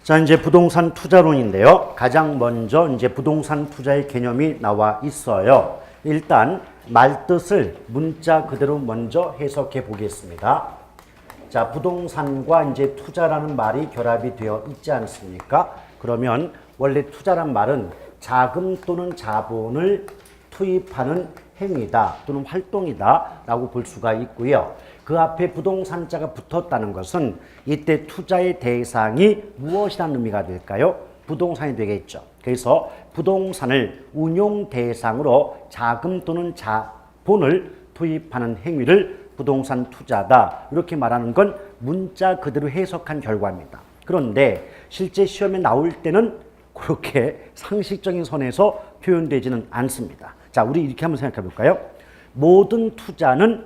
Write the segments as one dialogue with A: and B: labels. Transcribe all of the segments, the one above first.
A: 자, 이제 부동산 투자론인데요. 가장 먼저 이제 부동산 투자의 개념이 나와 있어요. 일단 말뜻을 문자 그대로 먼저 해석해 보겠습니다. 자, 부동산과 이제 투자라는 말이 결합이 되어 있지 않습니까? 그러면 원래 투자란 말은 자금 또는 자본을 투입하는 행위다 또는 활동이다 라고 볼 수가 있고요. 그 앞에 부동산자가 붙었다는 것은 이때 투자의 대상이 무엇이라는 의미가 될까요? 부동산이 되겠죠. 그래서 부동산을 운용 대상으로 자금 또는 자본을 투입하는 행위를 부동산 투자다 이렇게 말하는 건 문자 그대로 해석한 결과입니다. 그런데 실제 시험에 나올 때는 그렇게 상식적인 선에서 표현되지는 않습니다. 자, 우리 이렇게 한번 생각해 볼까요? 모든 투자는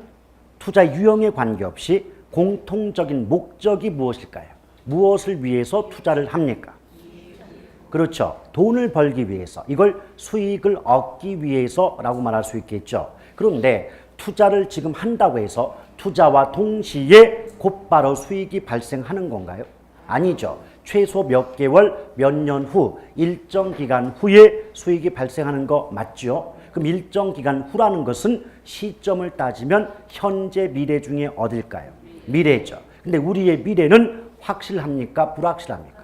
A: 투자 유형에 관계없이 공통적인 목적이 무엇일까요? 무엇을 위해서 투자를 합니까? 그렇죠. 돈을 벌기 위해서, 이걸 수익을 얻기 위해서라고 말할 수 있겠죠. 그런데 투자를 지금 한다고 해서 투자와 동시에 곧바로 수익이 발생하는 건가요? 아니죠. 최소 몇 개월, 몇 년 후, 일정 기간 후에 수익이 발생하는 거 맞죠? 그럼 일정 기간 후라는 것은 시점을 따지면 현재 미래 중에 어딜까요? 미래죠. 근데 우리의 미래는 확실합니까? 불확실합니까?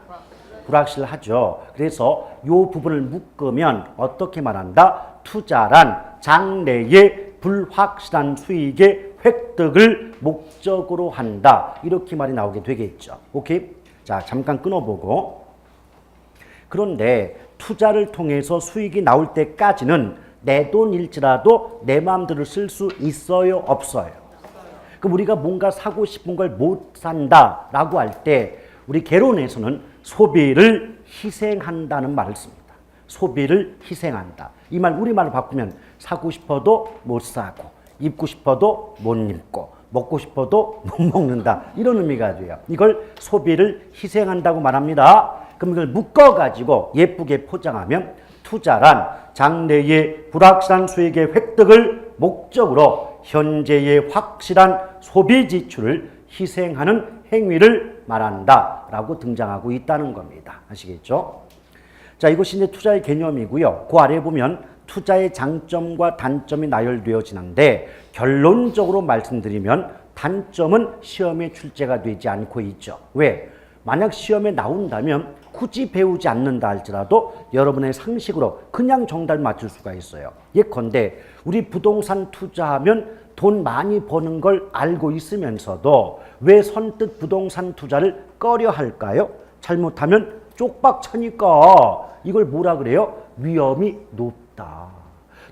A: 불확실하죠. 그래서 이 부분을 묶으면 어떻게 말한다? 투자란 장래의 불확실한 수익의 획득을 목적으로 한다. 이렇게 말이 나오게 되겠죠. 오케이? 자, 잠깐 끊어보고. 그런데 투자를 통해서 수익이 나올 때까지는 내 돈일지라도 내 마음대로 쓸 수 있어요? 없어요? 그럼 우리가 뭔가 사고 싶은 걸 못 산다라고 할 때 우리 개론에서는 소비를 희생한다는 말을 씁니다. 소비를 희생한다. 이 말 우리말로 바꾸면 사고 싶어도 못 사고 입고 싶어도 못 입고 먹고 싶어도 못 먹는다. 이런 의미가 돼요. 이걸 소비를 희생한다고 말합니다. 그럼 이걸 묶어가지고 예쁘게 포장하면 투자란 장래의 불확실한 수익의 획득을 목적으로 현재의 확실한 소비 지출을 희생하는 행위를 말한다라고 등장하고 있다는 겁니다. 아시겠죠? 자, 이것이 이제 투자의 개념이고요. 그 아래에 보면 투자의 장점과 단점이 나열되어지는데 결론적으로 말씀드리면 단점은 시험에 출제가 되지 않고 있죠. 왜? 만약 시험에 나온다면 굳이 배우지 않는다 할지라도 여러분의 상식으로 그냥 정답을 맞출 수가 있어요. 예컨대 우리 부동산 투자하면 돈 많이 버는 걸 알고 있으면서도 왜 선뜻 부동산 투자를 꺼려 할까요? 잘못하면 쪽박 차니까. 이걸 뭐라 그래요? 위험이 높다.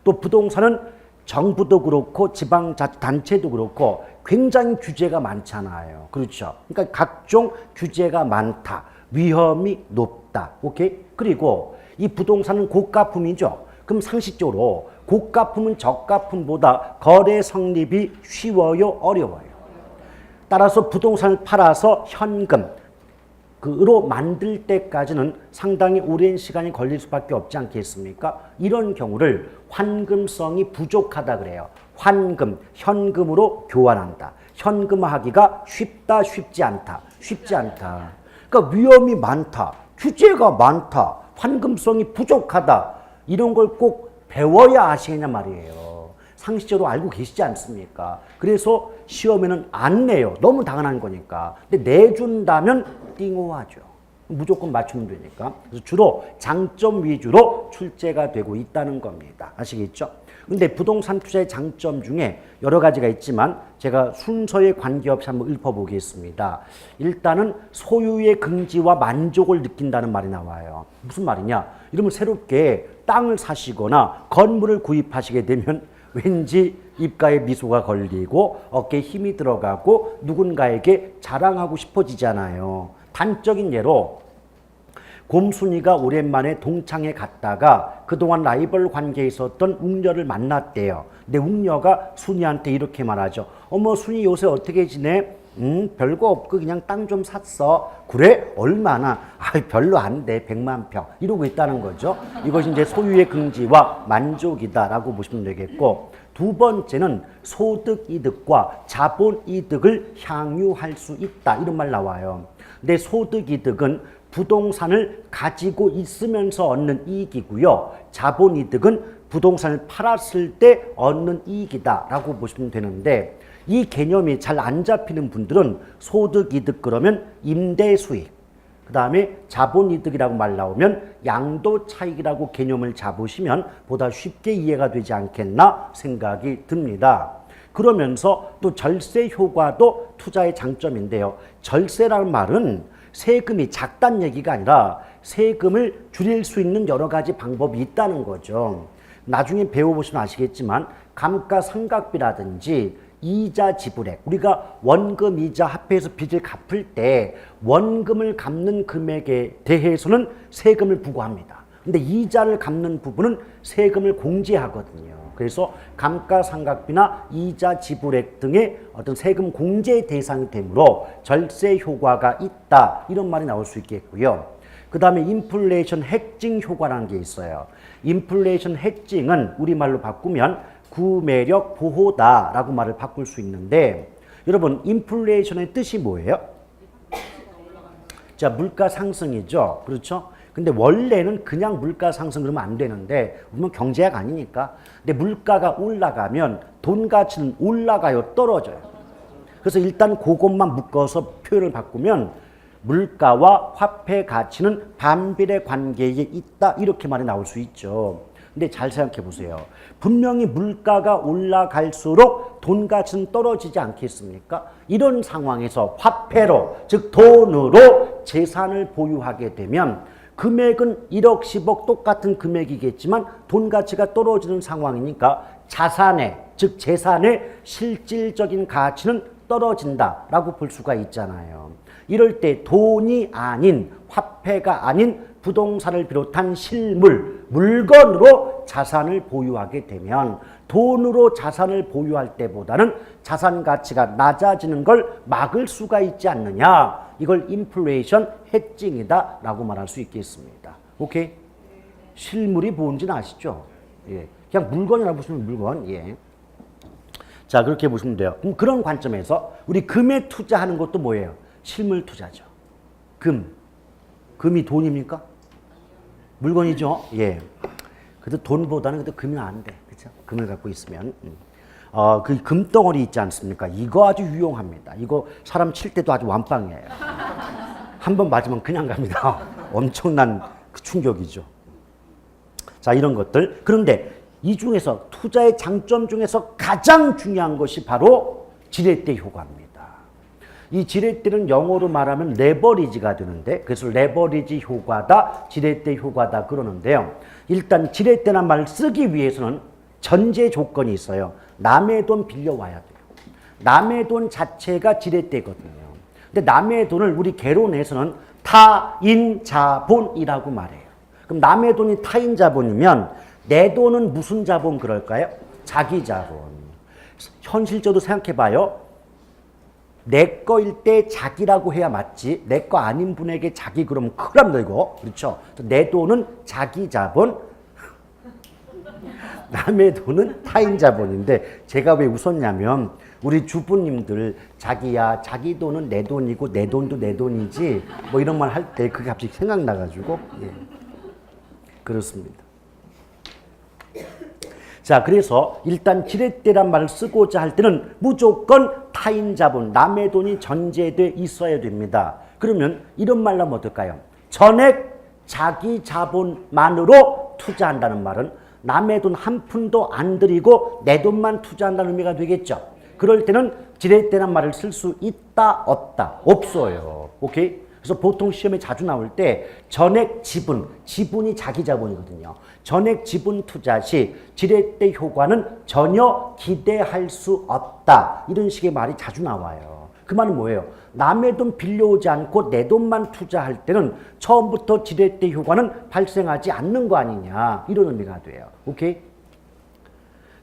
A: 또 부동산은 정부도 그렇고 지방자치단체도 그렇고 굉장히 규제가 많잖아요. 그렇죠? 그러니까 각종 규제가 많다. 위험이 높다. 오케이? 그리고 이 부동산은 고가품이죠. 그럼 상식적으로 고가품은 저가품보다 거래 성립이 쉬워요? 어려워요? 따라서 부동산을 팔아서 현금으로 만들 때까지는 상당히 오랜 시간이 걸릴 수밖에 없지 않겠습니까? 이런 경우를 환금성이 부족하다 그래요. 현금으로 교환한다. 현금화하기가 쉽다, 쉽지 않다. 쉽지 않다. 그러니까 위험이 많다, 규제가 많다, 환금성이 부족하다. 이런 걸 꼭 배워야 아시겠냐 말이에요. 상식적으로 알고 계시지 않습니까? 그래서 시험에는 안 내요. 너무 당연한 거니까. 근데 내준다면 띵호하죠. 무조건 맞추면 되니까. 그래서 주로 장점 위주로 출제가 되고 있다는 겁니다. 아시겠죠? 근데 부동산 투자의 장점 중에 여러 가지가 있지만 제가 순서에 관계없이 한번 읊어보겠습니다. 일단은 소유의 긍지와 만족을 느낀다는 말이 나와요. 무슨 말이냐? 이러면 새롭게 땅을 사시거나 건물을 구입하시게 되면 왠지 입가에 미소가 걸리고 어깨에 힘이 들어가고 누군가에게 자랑하고 싶어지잖아요. 단적인 예로 곰순이가 오랜만에 동창회 갔다가 그동안 라이벌 관계에 있었던 웅녀를 만났대요. 근데 웅녀가 순이한테 이렇게 말하죠. 어머, 순이 요새 어떻게 지내? 별거 없고 그냥 땅 좀 샀어. 그래? 얼마나? 별로 안 돼. 100만 평. 이러고 있다는 거죠. 이것이 이제 소유의 긍지와 만족이다라고 보시면 되겠고, 두 번째는 소득 이득과 자본 이득을 향유할 수 있다. 이런 말 나와요. 근데 소득 이득은 부동산을 가지고 있으면서 얻는 이익이고요. 자본이득은 부동산을 팔았을 때 얻는 이익이다라고 보시면 되는데 이 개념이 잘 안 잡히는 분들은 소득이득 그러면 임대수익, 그 다음에 자본이득이라고 말 나오면 양도차익이라고 개념을 잡으시면 보다 쉽게 이해가 되지 않겠나 생각이 듭니다. 그러면서 또 절세 효과도 투자의 장점인데요. 절세라는 말은 세금이 작다는 얘기가 아니라 세금을 줄일 수 있는 여러 가지 방법이 있다는 거죠. 나중에 배워보시면 아시겠지만 감가상각비라든지 이자 지불액, 우리가 원금 이자 합해서 빚을 갚을 때 원금을 갚는 금액에 대해서는 세금을 부과합니다. 근데 이자를 갚는 부분은 세금을 공제하거든요. 그래서 감가상각비나 이자 지불액 등의 어떤 세금 공제 대상이 되므로 절세 효과가 있다, 이런 말이 나올 수 있겠고요. 그 다음에 인플레이션 해징 효과라는 게 있어요. 인플레이션 해징은 우리말로 바꾸면 구매력 보호다라고 말을 바꿀 수 있는데, 여러분 인플레이션의 뜻이 뭐예요? 자, 물가 상승이죠. 그렇죠? 근데 원래는 그냥 물가 상승 그러면 안 되는데, 우리는 경제학 아니니까. 근데 물가가 올라가면 돈 가치는 올라가요, 떨어져요? 그래서 일단 그것만 묶어서 표현을 바꾸면 물가와 화폐 가치는 반비례 관계에 있다, 이렇게 말이 나올 수 있죠. 근데 잘 생각해 보세요. 분명히 물가가 올라갈수록 돈 가치는 떨어지지 않겠습니까? 이런 상황에서 화폐로, 즉 돈으로 재산을 보유하게 되면 금액은 1억, 10억 똑같은 금액이겠지만 돈 가치가 떨어지는 상황이니까 자산의, 즉 재산의 실질적인 가치는 떨어진다라고 볼 수가 있잖아요. 이럴 때 돈이 아닌, 화폐가 아닌 부동산을 비롯한 실물, 물건으로 자산을 보유하게 되면 돈으로 자산을 보유할 때보다는 자산 가치가 낮아지는 걸 막을 수가 있지 않느냐. 이걸 인플레이션 해징이다 라고 말할 수 있겠습니다. 오케이? 실물이 뭔지는 아시죠? 예. 그냥 물건이라고 보시면 물건. 예. 자, 그렇게 보시면 돼요. 그럼 그런 관점에서 우리 금에 투자하는 것도 뭐예요? 실물 투자죠. 금이 돈입니까? 물건이죠. 예. 그래도 돈보다는 그래도 금이 안 돼. 그렇죠? 금을 갖고 있으면. 그 금덩어리 있지 않습니까? 이거 아주 유용합니다. 이거 사람 칠 때도 아주 완빵이에요. 한 번 맞으면 그냥 갑니다. 엄청난 충격이죠. 자, 이런 것들. 그런데 이 중에서 투자의 장점 중에서 가장 중요한 것이 바로 지렛대 효과입니다. 이 지렛대는 영어로 말하면 레버리지가 되는데, 그래서 레버리지 효과다, 지렛대 효과다 그러는데요. 일단 지렛대란 말을 쓰기 위해서는 전제 조건이 있어요. 남의 돈 빌려와야 돼요. 남의 돈 자체가 지렛대거든요. 근데 남의 돈을 우리 개론에서는 타인 자본이라고 말해요. 그럼 남의 돈이 타인 자본이면 내 돈은 무슨 자본 그럴까요? 자기 자본. 현실적으로 생각해봐요. 내 거일 때 자기라고 해야 맞지. 내 거 아닌 분에게 자기 그러면 큰일 납니다, 이거. 그렇죠? 내 돈은 자기 자본, 남의 돈은 타인 자본인데, 제가 왜 웃었냐면 우리 주부님들 자기야, 자기 돈은 내 돈이고 내 돈도 내 돈이지, 뭐 이런 말 할 때 그게 갑자기 생각나가지고. 예. 그렇습니다. 자, 그래서 일단 지렛대란 말을 쓰고자 할 때는 무조건 타인 자본, 남의 돈이 전제돼 있어야 됩니다. 그러면 이런 말로 하면 어떨까요? 전액 자기 자본만으로 투자한다는 말은 남의 돈 한 푼도 안 들이고 내 돈만 투자한다는 의미가 되겠죠. 그럴 때는 지렛대란 말을 쓸 수 있다, 없다? 없어요. 오케이? 그래서 보통 시험에 자주 나올 때 전액 지분, 지분이 자기 자본이거든요. 전액 지분 투자 시 지렛대 효과는 전혀 기대할 수 없다. 이런 식의 말이 자주 나와요. 그 말은 뭐예요? 남의 돈 빌려오지 않고 내 돈만 투자할 때는 처음부터 지렛대 효과는 발생하지 않는 거 아니냐. 이런 의미가 돼요. 오케이?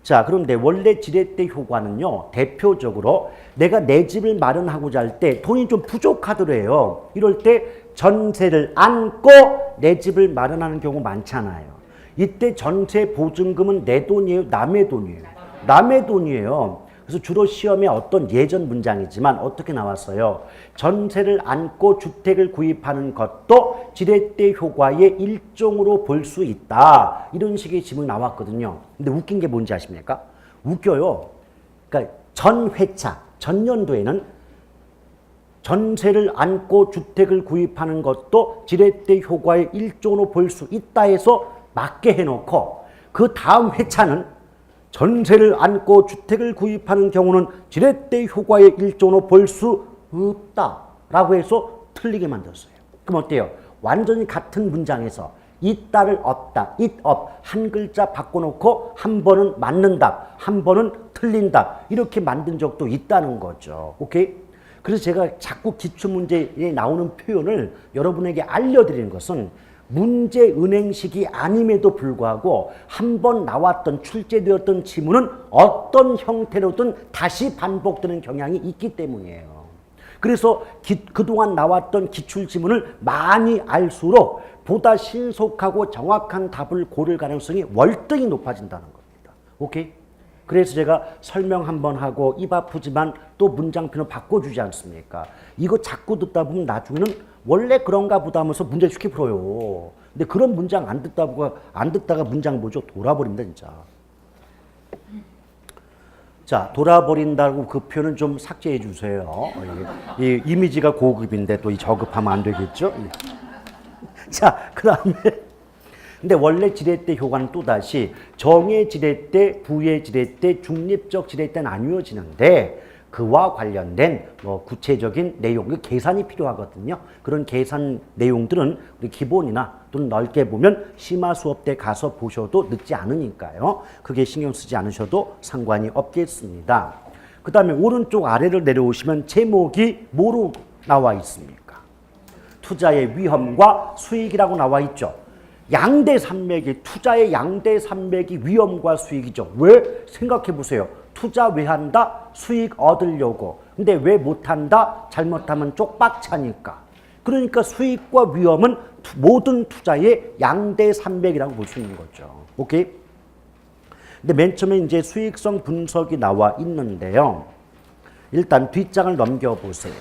A: 자, 그런데 원래 지렛대 효과는요, 대표적으로 내가 내 집을 마련하고자 할 때 돈이 좀 부족하더래요. 이럴 때 전세를 안고 내 집을 마련하는 경우 많잖아요. 이때 전세 보증금은 내 돈이에요? 남의 돈이에요? 남의 돈이에요. 그래서 주로 시험에 어떤 예전 문장이지만 어떻게 나왔어요? 전세를 안고 주택을 구입하는 것도 지렛대 효과의 일종으로 볼 수 있다. 이런 식의 지문이 나왔거든요. 근데 웃긴 게 뭔지 아십니까? 웃겨요. 그러니까 전 회차, 전년도에는 전세를 안고 주택을 구입하는 것도 지렛대 효과의 일종으로 볼 수 있다 해서 맞게 해놓고 그 다음 회차는 전세를 안고 주택을 구입하는 경우는 지렛대 효과의 일종으로 볼 수 없다라고 해서 틀리게 만들었어요. 그럼 어때요? 완전히 같은 문장에서 있다를 없다, it up 한 글자 바꿔놓고 한 번은 맞는 답, 한 번은 틀린 답 이렇게 만든 적도 있다는 거죠. 오케이? 그래서 제가 자꾸 기출문제에 나오는 표현을 여러분에게 알려드리는 것은 문제 은행식이 아님에도 불구하고 한 번 나왔던 출제되었던 지문은 어떤 형태로든 다시 반복되는 경향이 있기 때문이에요. 그래서 그동안 나왔던 기출지문을 많이 알수록 보다 신속하고 정확한 답을 고를 가능성이 월등히 높아진다는 겁니다. 오케이? 그래서 제가 설명 한번 하고 입 아프지만 또 문장표는 바꿔주지 않습니까? 이거 자꾸 듣다 보면 나중에는 원래 그런가 보다 하면서 문제 쉽게 풀어요. 근데 그런 문장 안 듣다가 문장 보죠. 돌아버립니다, 진짜. 자, 돌아버린다고 그 표현은 좀 삭제해 주세요. 이 이미지가 고급인데 또 이 저급하면 안 되겠죠? 자, 그 다음에 근데 원래 지렛대 효과는 또다시 정의 지렛대, 부의 지렛대, 중립적 지렛대는 안 이어지는데 그와 관련된 구체적인 내용, 계산이 필요하거든요. 그런 계산 내용들은 우리 기본이나 또는 넓게 보면 심화 수업 때 가서 보셔도 늦지 않으니까요. 그게 신경 쓰지 않으셔도 상관이 없겠습니다. 그 다음에 오른쪽 아래를 내려오시면 제목이 뭐로 나와 있습니까? 투자의 위험과 수익이라고 나와 있죠. 양대 산맥이 투자의 양대 산맥이 위험과 수익이죠. 왜? 생각해 보세요. 투자 왜 한다? 수익 얻으려고. 근데 왜 못한다? 잘못하면 쪽박차니까. 그러니까 수익과 위험은 모든 투자의 양대 산맥이라고 볼 수 있는 거죠. 오케이? 근데 맨 처음에 이제 수익성 분석이 나와 있는데요. 일단 뒷장을 넘겨보세요.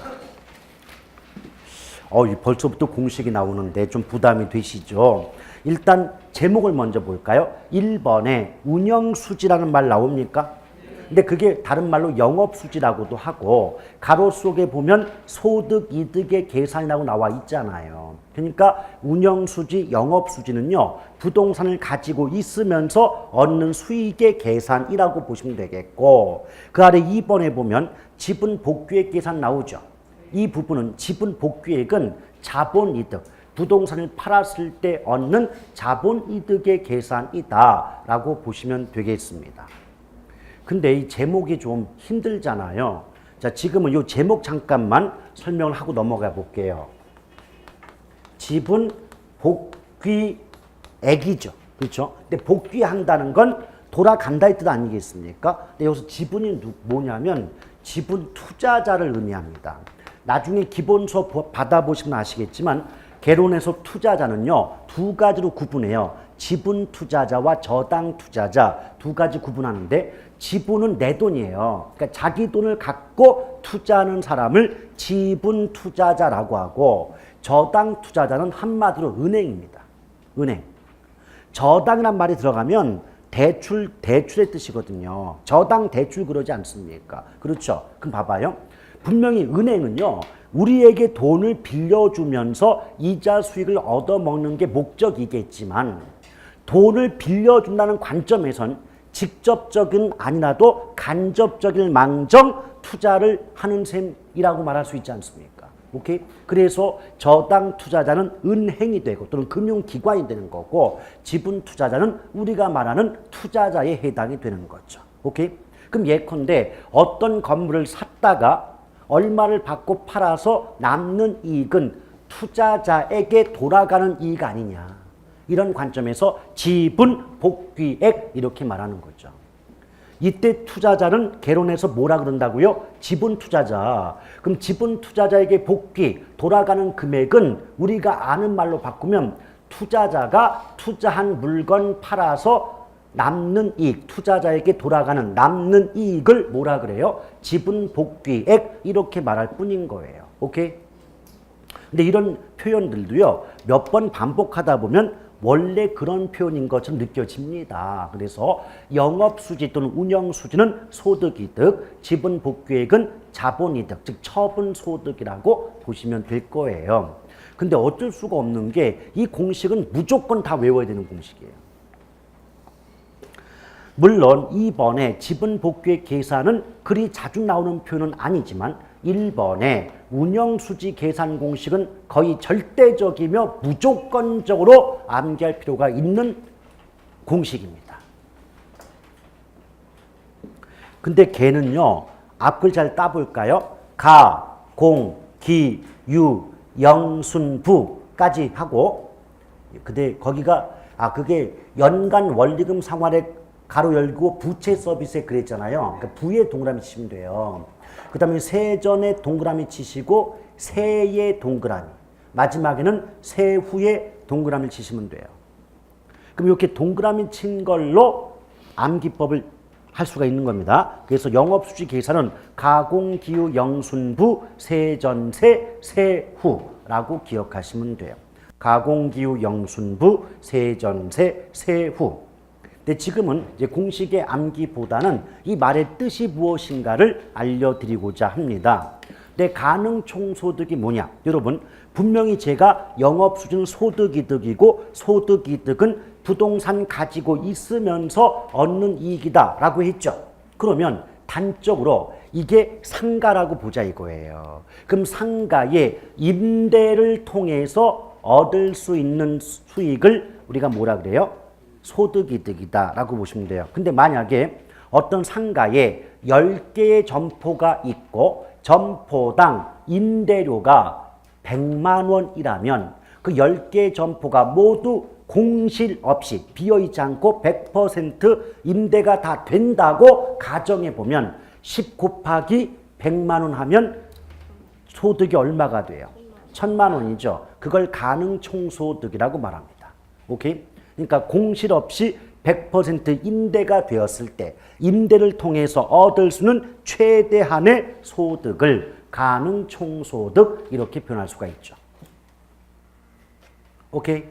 A: 벌써부터 공식이 나오는데 좀 부담이 되시죠? 일단 제목을 먼저 볼까요? 1번에 운영수지라는 말 나옵니까? 근데 그게 다른 말로 영업수지라고도 하고 가로 속에 보면 소득이득의 계산이라고 나와 있잖아요. 그러니까 운영수지, 영업수지는요. 부동산을 가지고 있으면서 얻는 수익의 계산이라고 보시면 되겠고 그 아래 2번에 보면 지분 복귀액 계산 나오죠. 이 부분은 지분 복귀액은 자본이득, 부동산을 팔았을 때 얻는 자본이득의 계산이다 라고 보시면 되겠습니다. 근데 이 제목이 좀 힘들잖아요. 자, 지금은 이 제목 잠깐만 설명을 하고 넘어가 볼게요. 지분 복귀액이죠. 그렇죠? 근데 복귀한다는 건 돌아간다의 뜻 아니겠습니까? 근데 여기서 지분이 뭐냐면 지분 투자자를 의미합니다. 나중에 기본서 받아보시면 아시겠지만 개론에서 투자자는요. 두 가지로 구분해요. 지분 투자자와 저당 투자자 두 가지 구분하는데 지분은 내 돈이에요. 그러니까 자기 돈을 갖고 투자하는 사람을 지분 투자자라고 하고 저당 투자자는 한마디로 은행입니다. 은행. 저당이란 말이 들어가면 대출의 뜻이거든요. 저당 대출 그러지 않습니까? 그렇죠? 그럼 봐봐요. 분명히 은행은요. 우리에게 돈을 빌려주면서 이자 수익을 얻어먹는 게 목적이겠지만 돈을 빌려준다는 관점에선 직접적인 아니라도 간접적인 망정 투자를 하는 셈이라고 말할 수 있지 않습니까? 오케이? 그래서 저당 투자자는 은행이 되고 또는 금융기관이 되는 거고 지분 투자자는 우리가 말하는 투자자에 해당이 되는 거죠. 오케이? 그럼 예컨대 어떤 건물을 샀다가 얼마를 받고 팔아서 남는 이익은 투자자에게 돌아가는 이익 아니냐. 이런 관점에서 지분 복귀액 이렇게 말하는 거죠. 이때 투자자는 개론에서 뭐라 그런다고요? 지분 투자자. 그럼 지분 투자자에게 복귀, 돌아가는 금액은 우리가 아는 말로 바꾸면 투자자가 투자한 물건 팔아서 남는 이익, 투자자에게 돌아가는 남는 이익을 뭐라 그래요? 지분 복귀액 이렇게 말할 뿐인 거예요. 오케이? 근데 이런 표현들도요, 몇 번 반복하다 보면 원래 그런 표현인 것처럼 느껴집니다. 그래서 영업수지 또는 운영수지는 소득이득, 지분 복귀액은 자본이득, 즉 처분소득이라고 보시면 될 거예요. 근데 어쩔 수가 없는 게 이 공식은 무조건 다 외워야 되는 공식이에요. 물론 2번에 지분 복귀액 계산은 그리 자주 나오는 표현은 아니지만 1번에 운영수지 계산 공식은 거의 절대적이며 무조건적으로 암기할 필요가 있는 공식입니다. 근데 걔는요, 앞글 잘 따볼까요? 가, 공, 기, 유, 영순부까지 하고, 근데 거기가, 그게 연간 원리금 상환액 가로 열고 부채 서비스에 그랬잖아요. 그러니까 부에 동그라미 치시면 돼요. 그 다음에 세전에 동그라미 치시고 세에 동그라미, 마지막에는 세후에 동그라미를 치시면 돼요. 그럼 이렇게 동그라미 친 걸로 암기법을 할 수가 있는 겁니다. 그래서 영업수지 계산은 가공기후 영순부 세전세 세후라고 기억하시면 돼요. 가공기후 영순부 세전세 세후. 근데 지금은 이제 공식의 암기보다는 이 말의 뜻이 무엇인가를 알려드리고자 합니다. 근데 가능총소득이 뭐냐? 여러분, 분명히 제가 영업수지는 소득이득이고 소득이득은 부동산 가지고 있으면서 얻는 이익이다 라고 했죠. 그러면 단적으로 이게 상가라고 보자 이거예요. 그럼 상가의 임대를 통해서 얻을 수 있는 수익을 우리가 뭐라 그래요? 소득이득이다 라고 보시면 돼요. 근데 만약에 어떤 상가에 10개의 점포가 있고 점포당 임대료가 100만 원이라면 그 10개의 점포가 모두 공실 없이 비어있지 않고 100% 임대가 다 된다고 가정해 보면 10 곱하기 100만 원 하면 소득이 얼마가 돼요? 1000만 원이죠. 그걸 가능총소득이라고 말합니다. 오케이? 그러니까 공실 없이 100% 임대가 되었을 때 임대를 통해서 얻을 수는 최대한의 소득을 가능총소득 이렇게 표현할 수가 있죠. 오케이?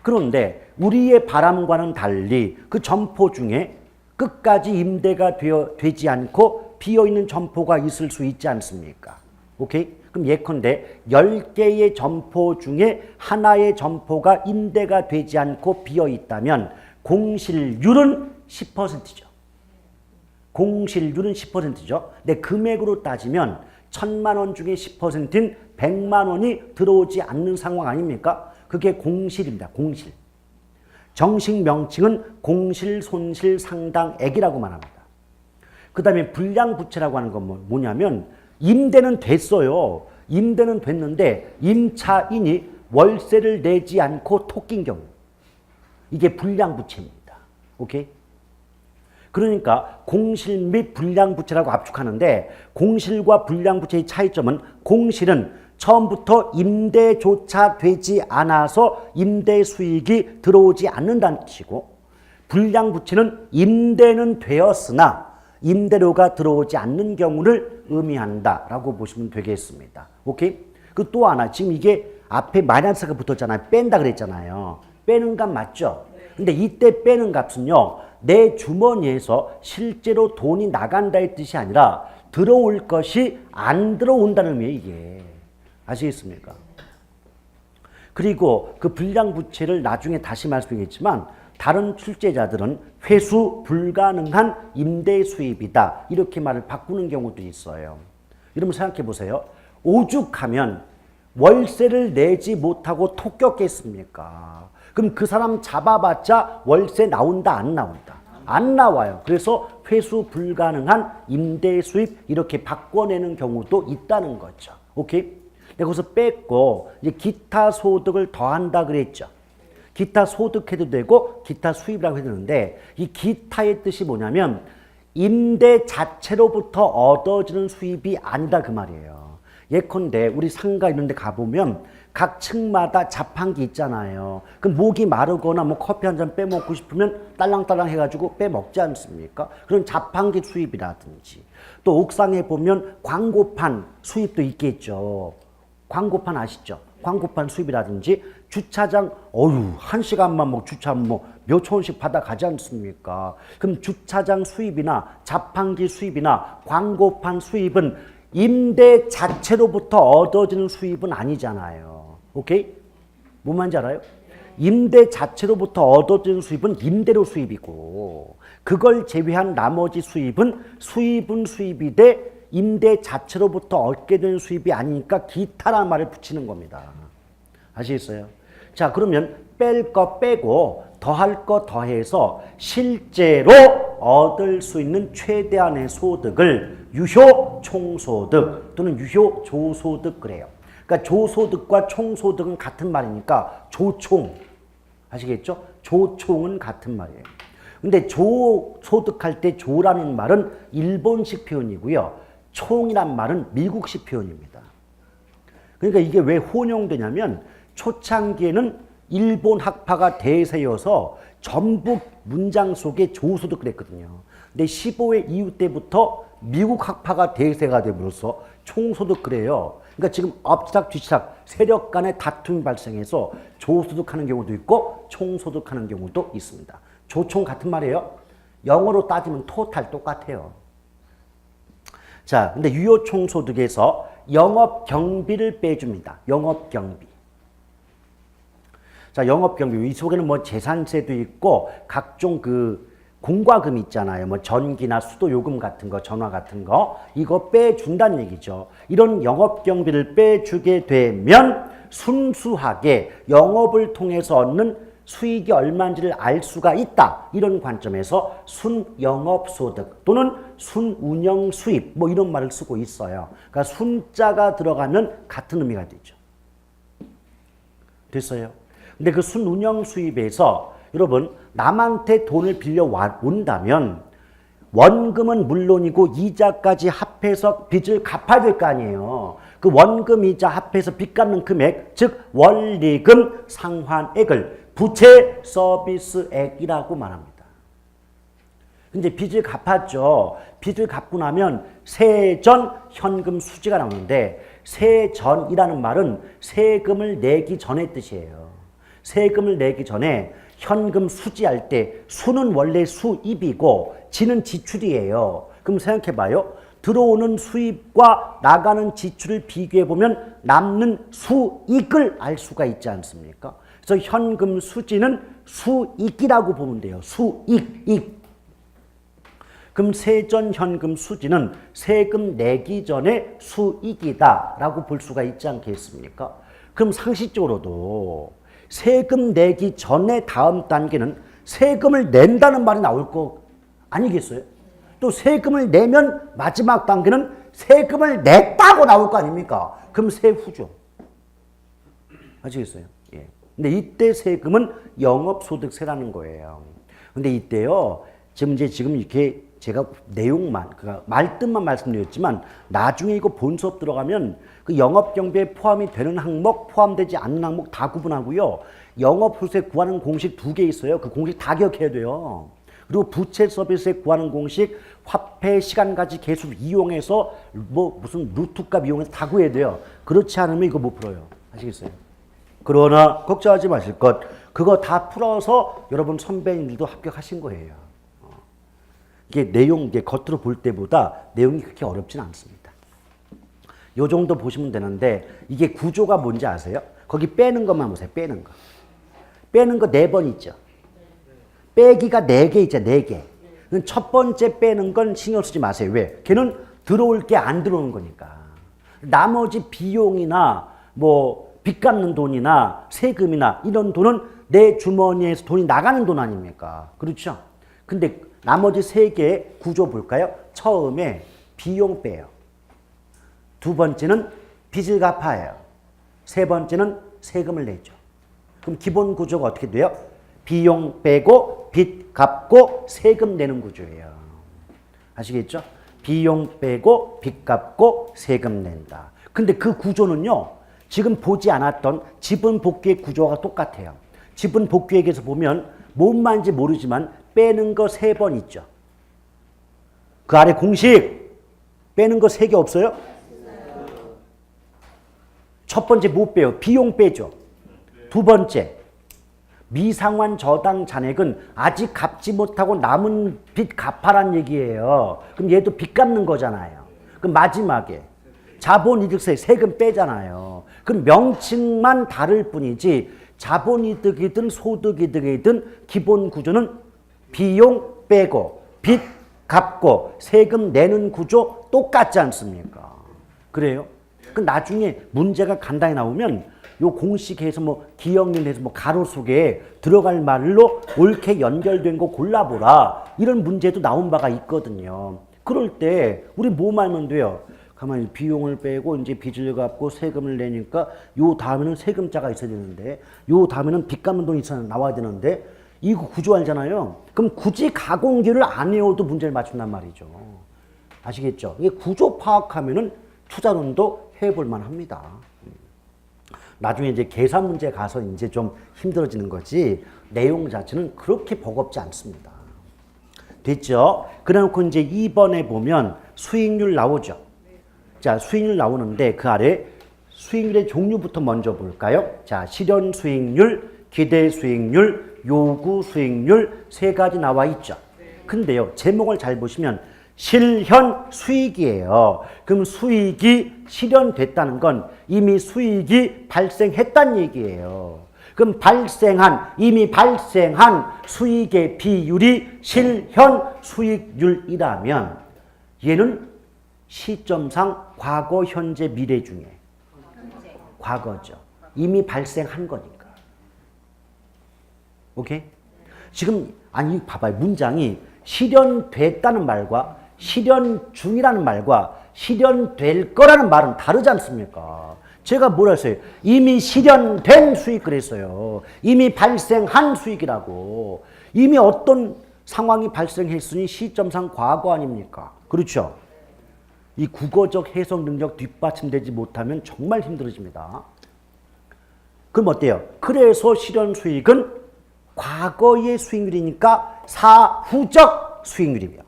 A: 그런데 우리의 바람과는 달리 그 점포 중에 끝까지 임대가 되지 않고 비어있는 점포가 있을 수 있지 않습니까? 오케이? 그럼 예컨대 10개의 점포 중에 하나의 점포가 임대가 되지 않고 비어있다면 공실률은 10%죠. 공실률은 10%죠. 근데 금액으로 따지면 1000만 원 중에 10%인 100만 원이 들어오지 않는 상황 아닙니까? 그게 공실입니다. 공실. 정식 명칭은 공실 손실 상당액이라고 말합니다. 그 다음에 불량부채라고 하는 건 뭐냐면 임대는 됐어요. 임대는 됐는데 임차인이 월세를 내지 않고 토낀 경우. 이게 불량부채입니다. 오케이? 그러니까 공실 및 불량부채라고 압축하는데 공실과 불량부채의 차이점은 공실은 처음부터 임대조차 되지 않아서 임대 수익이 들어오지 않는다는 뜻이고 불량부채는 임대는 되었으나 임대료가 들어오지 않는 경우를 의미한다라고 보시면 되겠습니다. 오케이? 그 또 하나, 지금 이게 앞에 마이너스가 붙었잖아요. 뺀다 그랬잖아요. 빼는 값 맞죠? 근데 이때 빼는 값은요, 내 주머니에서 실제로 돈이 나간다의 뜻이 아니라 들어올 것이 안 들어온다는 의미예요, 이게. 아시겠습니까? 그리고 그 불량부채를 나중에 다시 말씀드리겠지만 다른 출제자들은 회수 불가능한 임대 수입이다 이렇게 말을 바꾸는 경우도 있어요. 여러분 생각해 보세요. 오죽하면 월세를 내지 못하고 토꼈겠습니까? 그럼 그 사람 잡아봤자 월세 나온다 안 나온다? 안 나와요. 그래서 회수 불가능한 임대 수입 이렇게 바꿔내는 경우도 있다는 거죠. 오케이? 거기서 뺐고 이제 기타 소득을 더한다 그랬죠. 기타 소득해도 되고 기타 수입이라고 해도 되는데 이 기타의 뜻이 뭐냐면 임대 자체로부터 얻어지는 수입이 아니다 그 말이에요. 예컨대 우리 상가 이런 데 가보면 각 층마다 자판기 있잖아요. 그 목이 마르거나 뭐 커피 한 잔 빼먹고 싶으면 딸랑딸랑 해가지고 빼먹지 않습니까? 그런 자판기 수입이라든지 또 옥상에 보면 광고판 수입도 있겠죠. 광고판 아시죠? 광고판 수입이라든지 주차장 한 시간만 뭐 주차 몇 천 원씩 받아가지 않습니까? 그럼 주차장 수입이나 자판기 수입이나 광고판 수입은 임대 자체로부터 얻어지는 수입은 아니잖아요. 오케이? 뭔 말인지 알아요? 임대 자체로부터 얻어지는 수입은 임대료 수입이고 그걸 제외한 나머지 수입은 수입이 돼 임대 자체로부터 얻게 되는 수입이 아니니까 기타라는 말을 붙이는 겁니다. 아시겠어요? 자, 그러면 뺄 거 빼고 더할 거 더해서 실제로 얻을 수 있는 최대한의 소득을 유효 총소득 또는 유효 조소득 그래요. 그러니까 조소득과 총소득은 같은 말이니까 조총. 아시겠죠? 조총은 같은 말이에요. 근데 조소득할 때 조라는 말은 일본식 표현이고요. 총이란 말은 미국식 표현입니다. 그러니까 이게 왜 혼용되냐면 초창기에는 일본 학파가 대세여서 전부 문장 속에 조소득 그랬거든요. 근데 15회 이후 때부터 미국 학파가 대세가 되므로써 총소득 그래요. 그러니까 지금 앞치락 뒤치락 세력 간의 다툼이 발생해서 조소득하는 경우도 있고 총소득하는 경우도 있습니다. 조총 같은 말이에요. 영어로 따지면 토탈 똑같아요. 자, 근데 유효 총소득에서 영업 경비를 빼줍니다. 영업 경비. 자, 영업 경비 이 속에는 뭐 재산세도 있고 각종 그 공과금 있잖아요. 뭐 전기나 수도 요금 같은 거, 전화 같은 거 이거 빼준다는 얘기죠. 이런 영업 경비를 빼주게 되면 순수하게 영업을 통해서 얻는 수익이 얼마인지를 알 수가 있다. 이런 관점에서 순영업소득 또는 순운영수입 뭐 이런 말을 쓰고 있어요. 그러니까 순자가 들어가면 같은 의미가 되죠. 됐어요? 근데 그 순운영수입에서 여러분 남한테 돈을 빌려 온다면 원금은 물론이고 이자까지 합해서 빚을 갚아야 될 거 아니에요. 그 원금 이자 합해서 빚 갚는 금액 즉 원리금 상환액을 부채 서비스액이라고 말합니다. 근데 빚을 갚았죠. 빚을 갚고 나면 세전 현금 수지가 나오는데 세전이라는 말은 세금을 내기 전의 뜻이에요. 세금을 내기 전에 현금 수지할 때 수는 원래 수입이고 지는 지출이에요. 그럼 생각해봐요. 들어오는 수입과 나가는 지출을 비교해보면 남는 수익을 알 수가 있지 않습니까? 그래서 현금 수지는 수익이라고 보면 돼요. 수익. 그럼 세전 현금 수지는 세금 내기 전에 수익이다라고 볼 수가 있지 않겠습니까? 그럼 상식적으로도 세금 내기 전에 다음 단계는 세금을 낸다는 말이 나올 거 아니겠어요? 또 세금을 내면 마지막 단계는 세금을 냈다고 나올 거 아닙니까? 그럼 세후죠. 아시겠어요? 예. 근데 이때 세금은 영업소득세라는 거예요. 근데 이때요, 지금 이렇게 제가 내용만, 그러니까 말뜻만 말씀드렸지만 나중에 이거 본 수업 들어가면 그 영업경비에 포함이 되는 항목, 포함되지 않는 항목 다 구분하고요. 영업소득세 구하는 공식 2개 있어요. 그 공식 다 기억해야 돼요. 그리고 부채 서비스에 구하는 공식, 화폐, 시간가치, 개수 이용해서 뭐 무슨 루트값 이용해서 다 구해야 돼요. 그렇지 않으면 이거 못 풀어요. 아시겠어요? 그러나 걱정하지 마실 것. 그거 다 풀어서 여러분 선배님들도 합격하신 거예요. 이게 이게 겉으로 볼 때보다 내용이 그렇게 어렵진 않습니다. 요 정도 보시면 되는데 이게 구조가 뭔지 아세요? 거기 빼는 것만 보세요. 빼는 거. 빼는 거 4번 있죠. 빼기가 4개 있죠. 4개. 첫 번째 빼는 건 신경 쓰지 마세요. 왜? 걔는 들어올 게 안 들어오는 거니까. 나머지 비용이나 뭐 빚 갚는 돈이나 세금이나 이런 돈은 내 주머니에서 돈이 나가는 돈 아닙니까? 그렇죠? 근데 나머지 3개의 구조 볼까요? 처음에 비용 빼요. 두 번째는 빚을 갚아요. 세 번째는 세금을 내죠. 그럼 기본 구조가 어떻게 돼요? 비용 빼고 빚 갚고 세금 내는 구조예요. 아시겠죠? 비용 빼고 빚 갚고 세금 낸다. 근데 그 구조는요. 지금 보지 않았던 지분 복귀의 구조가 똑같아요. 지분 복귀액에서 보면 뭔 말인지 모르지만 빼는 거 3번 있죠. 그 아래 공식 빼는 거 3개 없어요? 첫 번째 못 빼요. 비용 빼죠. 두 번째 미상환 저당 잔액은 아직 갚지 못하고 남은 빚 갚아란 얘기예요. 그럼 얘도 빚 갚는 거잖아요. 그럼 마지막에 자본이득세 세금 빼잖아요. 그럼 명칭만 다를 뿐이지 자본이득이든 소득이득이든 기본 구조는 비용 빼고 빚 갚고 세금 내는 구조 똑같지 않습니까? 그래요? 그 나중에 문제가 간단히 나오면 요 공식에서 뭐 기억률에서 뭐 가로 속에 들어갈 말로 옳게 연결된 거 골라보라. 이런 문제도 나온 바가 있거든요. 그럴 때 우리 뭐 말면 돼요? 가만히 비용을 빼고 이제 빚을 갚고 세금을 내니까 요 다음에는 세금자가 있어야 되는데 요 다음에는 빚 갚는 돈이 나와야 되는데 이거 구조 알잖아요. 그럼 굳이 가공기를 안 외워도 문제를 맞춘단 말이죠. 아시겠죠? 이게 구조 파악하면은 투자론도 해볼 만합니다. 나중에 이제 계산 문제 가서 이제 좀 힘들어지는 거지 내용 자체는 그렇게 버겁지 않습니다. 됐죠? 그래놓고 이제 2번에 보면 수익률 나오죠. 자, 수익률 나오는데 그 아래 수익률의 종류부터 먼저 볼까요? 자, 실현 수익률, 기대 수익률, 요구 수익률 3가지 나와 있죠. 근데요, 제목을 잘 보시면 실현 수익이에요. 그럼 수익이 실현됐다는 건 이미 수익이 발생했다는 얘기예요. 그럼 이미 발생한 수익의 비율이 실현 수익률이라면 얘는 시점상 과거, 현재, 미래 중에 과거죠. 이미 발생한 거니까. 오케이? 지금 아니 봐봐요. 문장이 실현됐다는 말과 실현 중이라는 말과 실현될 거라는 말은 다르지 않습니까? 제가 뭐라 했어요? 이미 실현된 수익 그랬어요. 이미 발생한 수익이라고. 이미 어떤 상황이 발생했으니 시점상 과거 아닙니까? 그렇죠? 이 국어적 해석 능력 뒷받침되지 못하면 정말 힘들어집니다. 그럼 어때요? 그래서 실현 수익은 과거의 수익률이니까 사후적 수익률이며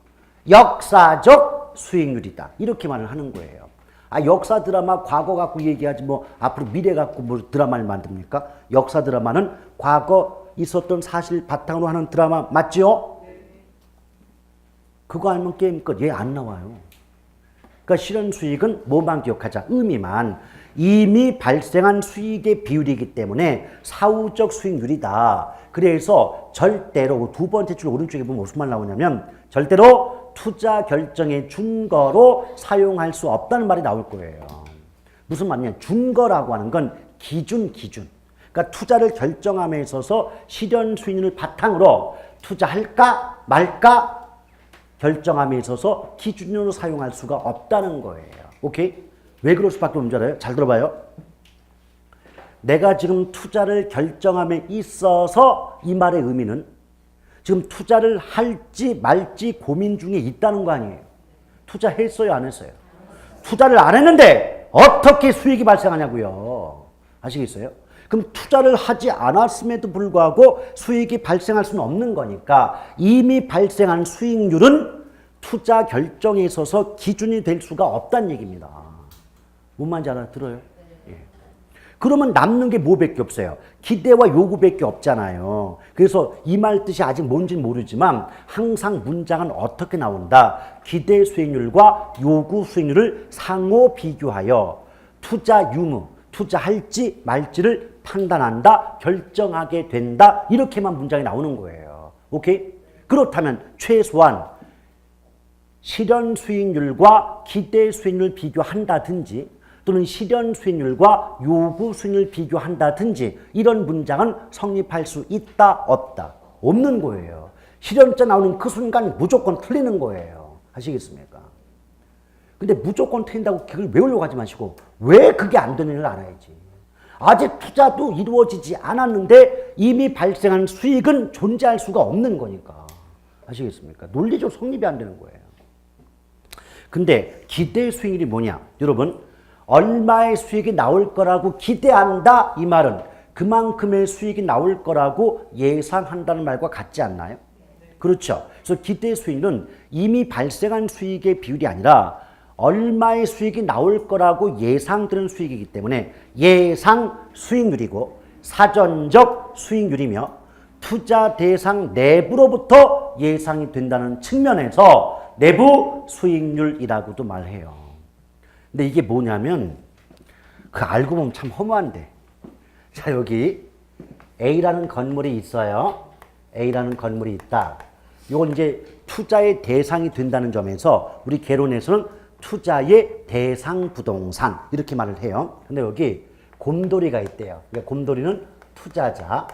A: 역사적 수익률이다. 이렇게 말을 하는 거예요. 아, 역사 드라마 과거 갖고 얘기하지 뭐 앞으로 미래 갖고 뭐 드라마를 만듭니까? 역사 드라마는 과거 있었던 사실 바탕으로 하는 드라마 맞죠? 그거 알면 게임 끝. 얘 안 나와요. 그러니까 실현 수익은 뭐만 기억하자. 의미만. 이미 발생한 수익의 비율이기 때문에 사후적 수익률이다. 그래서 절대로 두 번째 줄 오른쪽에 보면 무슨 말 나오냐면 절대로 투자 결정의 준거로 사용할 수 없다는 말이 나올 거예요. 무슨 말이냐? 준거라고 하는 건 기준. 그러니까 투자를 결정함에 있어서 실현 수익률을 바탕으로 투자할까 말까 결정함에 있어서 기준으로 사용할 수가 없다는 거예요. 오케이? 왜 그럴 수밖에 없는 줄 알아요? 잘 들어봐요. 내가 지금 투자를 결정함에 있어서 이 말의 의미는 지금 투자를 할지 말지 고민 중에 있다는 거 아니에요. 투자했어요, 안 했어요? 투자를 안 했는데 어떻게 수익이 발생하냐고요. 아시겠어요? 그럼 투자를 하지 않았음에도 불구하고 수익이 발생할 수는 없는 거니까 이미 발생한 수익률은 투자 결정에 있어서 기준이 될 수가 없다는 얘기입니다. 뭔 말인지 알아들어요? 예. 그러면 남는 게 뭐밖에 없어요? 기대와 요구밖에 없잖아요. 그래서 이 말 뜻이 아직 뭔지는 모르지만 항상 문장은 어떻게 나온다? 기대 수익률과 요구 수익률을 상호 비교하여 투자 유무, 투자할지 말지를 판단한다, 결정하게 된다. 이렇게만 문장이 나오는 거예요. 오케이? 그렇다면 최소한 실현 수익률과 기대 수익률 비교한다든지 또는 실현 수익률과 요구 수익률 비교한다든지 이런 문장은 성립할 수 있다, 없다? 없는 거예요. 실현자 나오는 그 순간 무조건 틀리는 거예요. 아시겠습니까? 근데 무조건 틀린다고 그걸 외우려고 하지 마시고 왜 그게 안 되는지를 알아야지. 아직 투자도 이루어지지 않았는데 이미 발생한 수익은 존재할 수가 없는 거니까. 아시겠습니까? 논리적으로 성립이 안 되는 거예요. 근데 기대 수익률이 뭐냐? 여러분, 얼마의 수익이 나올 거라고 기대한다 이 말은 그만큼의 수익이 나올 거라고 예상한다는 말과 같지 않나요? 그렇죠. 그래서 기대 수익은 이미 발생한 수익의 비율이 아니라 얼마의 수익이 나올 거라고 예상되는 수익이기 때문에 예상 수익률이고 사전적 수익률이며 투자 대상 내부로부터 예상이 된다는 측면에서 내부 수익률이라고도 말해요. 근데 이게 뭐냐면 그 알고 보면 참 허무한데 자 여기 A라는 건물이 있어요. A라는 건물이 있다. 이건 이제 투자의 대상이 된다는 점에서 우리 개론에서는 투자의 대상 부동산 이렇게 말을 해요. 근데 여기 곰돌이가 있대요. 그러니까 곰돌이는 투자자.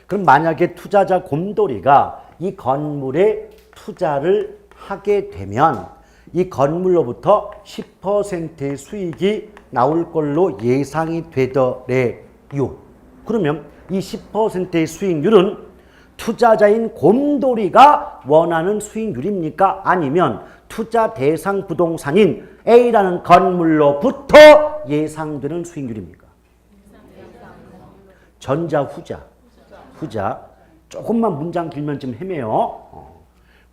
A: 그럼 만약에 투자자 곰돌이가 이 건물에 투자를 하게 되면 이 건물로부터 10%의 수익이 나올 걸로 예상이 되더래요. 그러면 이 10%의 수익률은 투자자인 곰돌이가 원하는 수익률입니까? 아니면 투자 대상 부동산인 A라는 건물로부터 예상되는 수익률입니까? 전자, 후자. 후자. 조금만 문장 길면 좀 헤매요.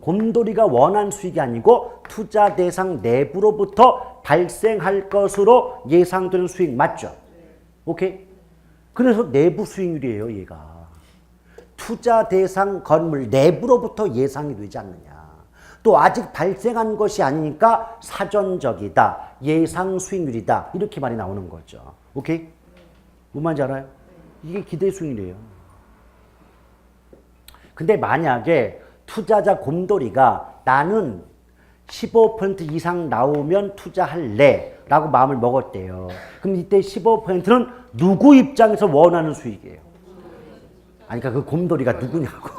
A: 곰돌이가 원한 수익이 아니고 투자 대상 내부로부터 발생할 것으로 예상되는 수익 맞죠? 오케이? 그래서 내부 수익률이에요, 얘가. 투자 대상 건물 내부로부터 예상이 되지 않느냐. 또 아직 발생한 것이 아니니까 사전적이다. 예상 수익률이다. 이렇게 말이 나오는 거죠. 오케이? 뭔 말인지 알아요? 이게 기대 수익률이에요. 근데 만약에 투자자 곰돌이가 나는 15% 이상 나오면 투자할래 라고 마음을 먹었대요. 그럼 이때 15%는 누구 입장에서 원하는 수익이에요? 아니, 그러니까 그 곰돌이가 누구냐고.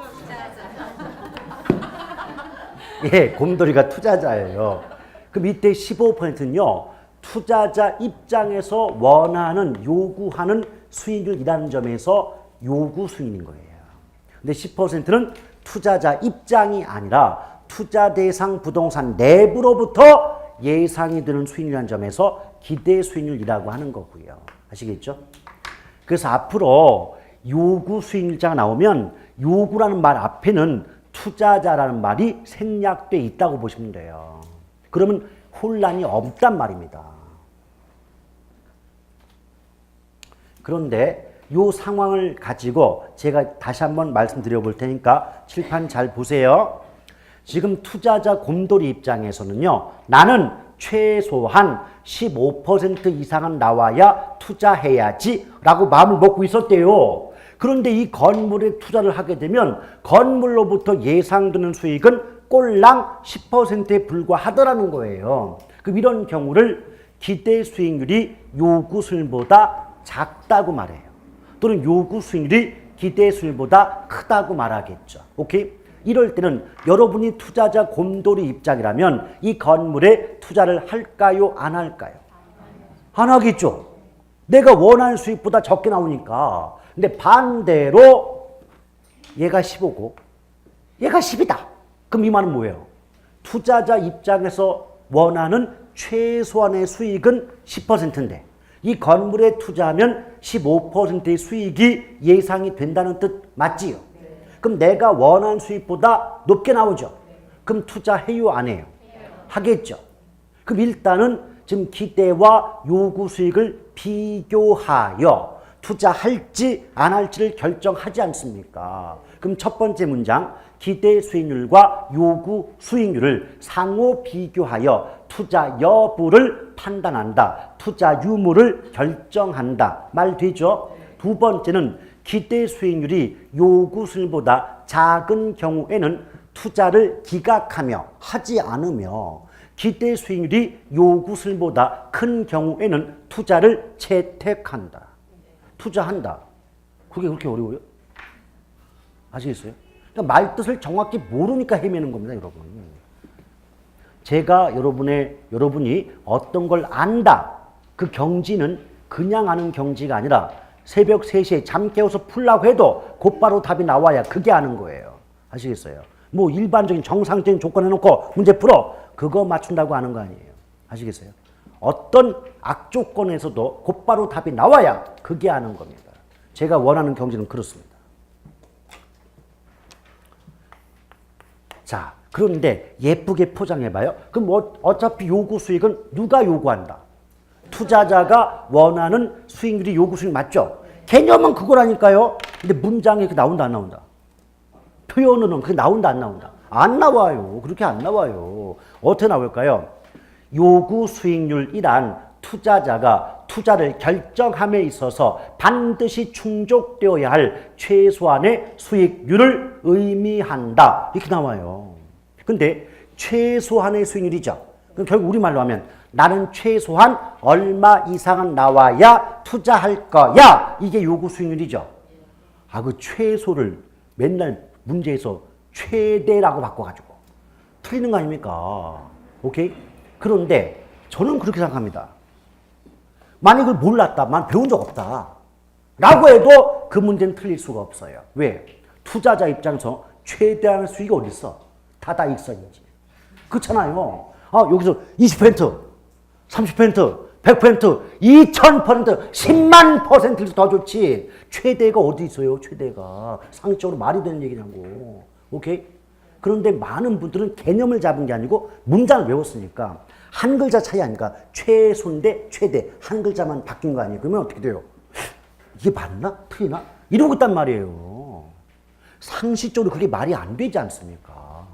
A: 예, 곰돌이가 투자자예요. 그럼 이때 15%는요, 투자자 입장에서 원하는, 요구하는 수익률이라는 점에서 요구 수익인 거예요. 근데 10%는 투자자 입장이 아니라 투자 대상 부동산 내부로부터 예상이 되는 수익률이라는 점에서 기대 수익률이라고 하는 거고요. 아시겠죠? 그래서 앞으로 요구 수익률자가 나오면 요구라는 말 앞에는 투자자라는 말이 생략돼 있다고 보시면 돼요. 그러면 혼란이 없단 말입니다. 그런데 이 상황을 가지고 제가 다시 한번 말씀드려 볼 테니까 칠판 잘 보세요. 지금 투자자 곰돌이 입장에서는요. 나는 최소한 15% 이상은 나와야 투자해야지 라고 마음을 먹고 있었대요. 그런데 이 건물에 투자를 하게 되면 건물로부터 예상되는 수익은 꼴랑 10%에 불과하더라는 거예요. 그럼 이런 경우를 기대 수익률이 요구 수익률보다 작다고 말해요. 또는 요구 수익률이 기대 수익률보다 크다고 말하겠죠. 오케이? 이럴 때는 여러분이 투자자 곰돌이 입장이라면 이 건물에 투자를 할까요? 안 할까요? 안 하겠죠. 내가 원하는 수익보다 적게 나오니까. 근데 반대로 얘가 15고 얘가 10이다. 그럼 이 말은 뭐예요? 투자자 입장에서 원하는 최소한의 수익은 10%인데 이 건물에 투자하면 15%의 수익이 예상이 된다는 뜻 맞지요? 그럼 내가 원하는 수익보다 높게 나오죠? 그럼 투자해요? 안 해요? 하겠죠? 그럼 일단은 지금 기대와 요구 수익을 비교하여 투자할지 안 할지를 결정하지 않습니까? 그럼 첫 번째 문장, 기대 수익률과 요구 수익률을 상호 비교하여 투자 여부를 판단한다. 투자 유무를 결정한다. 말 되죠? 두 번째는 기대 수익률이 요구 수익률보다 작은 경우에는 투자를 기각하며 하지 않으며 기대 수익률이 요구 수익률보다 큰 경우에는 투자를 채택한다. 투자한다. 그게 그렇게 어려워요? 아시겠어요? 그러니까 말 뜻을 정확히 모르니까 헤매는 겁니다, 여러분. 제가 여러분이 어떤 걸 안다. 그 경지는 그냥 아는 경지가 아니라 새벽 3시에 잠 깨워서 풀라고 해도 곧바로 답이 나와야 그게 아는 거예요. 아시겠어요? 뭐 일반적인 정상적인 조건 해놓고 문제 풀어. 그거 맞춘다고 하는 거 아니에요. 아시겠어요? 어떤 악조건에서도 곧바로 답이 나와야 그게 하는 겁니다. 제가 원하는 경제는 그렇습니다. 자, 그런데 예쁘게 포장해봐요. 그럼 어차피 요구 수익은 누가 요구한다? 투자자가 원하는 수익률이 요구 수익 맞죠? 개념은 그거라니까요. 근데 문장에 그 나온다 안 나온다? 표현은 그게 나온다 안 나온다? 안 나와요. 그렇게 안 나와요. 어떻게 나올까요? 요구 수익률이란 투자자가 투자를 결정함에 있어서 반드시 충족되어야 할 최소한의 수익률을 의미한다. 이렇게 나와요. 근데 최소한의 수익률이죠. 그럼 결국 우리말로 하면 나는 최소한 얼마 이상은 나와야 투자할 거야. 이게 요구 수익률이죠. 아, 그 최소를 맨날 문제에서 최대라고 바꿔가지고 틀리는 거 아닙니까? 오케이? 그런데 저는 그렇게 생각합니다. 만약 그걸 몰랐다, 만 배운 적 없다 라고 해도 그 문제는 틀릴 수가 없어요. 왜? 투자자 입장에서 최대한 수익이 어디 있어? 타다익선이지. 그렇잖아요. 아, 여기서 20%, 30%, 100%, 2000%, 10만 %를 더 좋지. 최대가 어디 있어요? 최대가. 상식적으로 말이 되는 얘기냐고. 오케이? 그런데 많은 분들은 개념을 잡은 게 아니고 문장을 외웠으니까 한 글자 차이 아니까 최소인데 최대 한 글자만 바뀐 거 아니에요? 그러면 어떻게 돼요? 이게 맞나? 틀리나? 이러고 있단 말이에요. 상식적으로 그게 말이 안 되지 않습니까?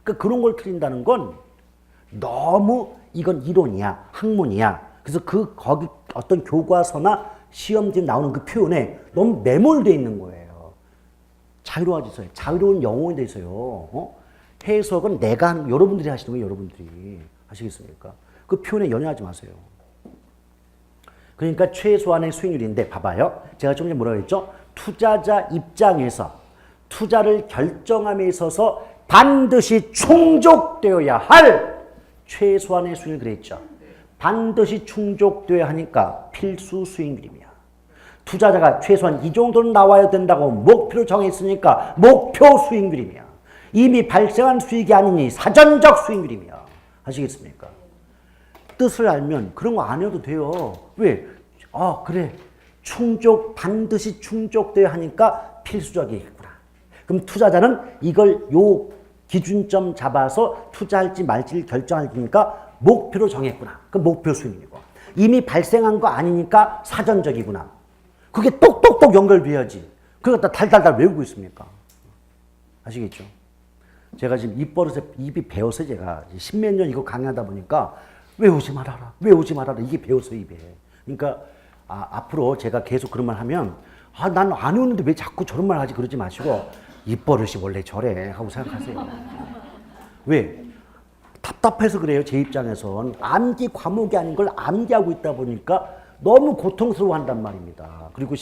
A: 그러니까 그런 걸 틀린다는 건 너무 이건 이론이야, 학문이야. 그래서 거기 어떤 교과서나 시험지에 나오는 그 표현에 너무 매몰되어 있는 거예요. 자유로워지세요. 자유로운 영혼이 돼 있어요. 해석은 여러분들이 하시는 거예요, 여러분들이. 아시겠습니까? 그 표현에 연연하지 마세요. 그러니까 최소한의 수익률인데 봐봐요. 제가 좀 전에 뭐라고 했죠? 투자자 입장에서 투자를 결정함에 있어서 반드시 충족되어야 할 최소한의 수익률 그랬죠. 반드시 충족되어야 하니까 필수 수익률이며 투자자가 최소한 이 정도는 나와야 된다고 목표를 정했으니까 목표 수익률이며 이미 발생한 수익이 아니니 사전적 수익률이며 아시겠습니까? 뜻을 알면 그런 거 안 해도 돼요. 왜? 아, 그래. 반드시 충족돼야 하니까 필수적이겠구나. 그럼 투자자는 이걸 요 기준점 잡아서 투자할지 말지를 결정할 테니까 목표로 정했구나. 그 목표 수익이고. 이미 발생한 거 아니니까 사전적이구나. 그게 똑똑똑 연결돼야지. 그걸 다 달달달 외우고 있습니까? 아시겠죠? 제가 지금 입이 배워서 제가 십몇 년 이거 강의하다 보니까 외우지 말아라. 이게 배웠어요, 입에. 그러니까 앞으로 제가 계속 그런 말 하면 난 안 외우는데 왜 자꾸 저런 말 하지 그러지 마시고 입버릇이 원래 저래 하고 생각하세요. 왜? 답답해서 그래요, 제 입장에선. 암기 과목이 아닌 걸 암기하고 있다 보니까 너무 고통스러워한단 말입니다. 그리고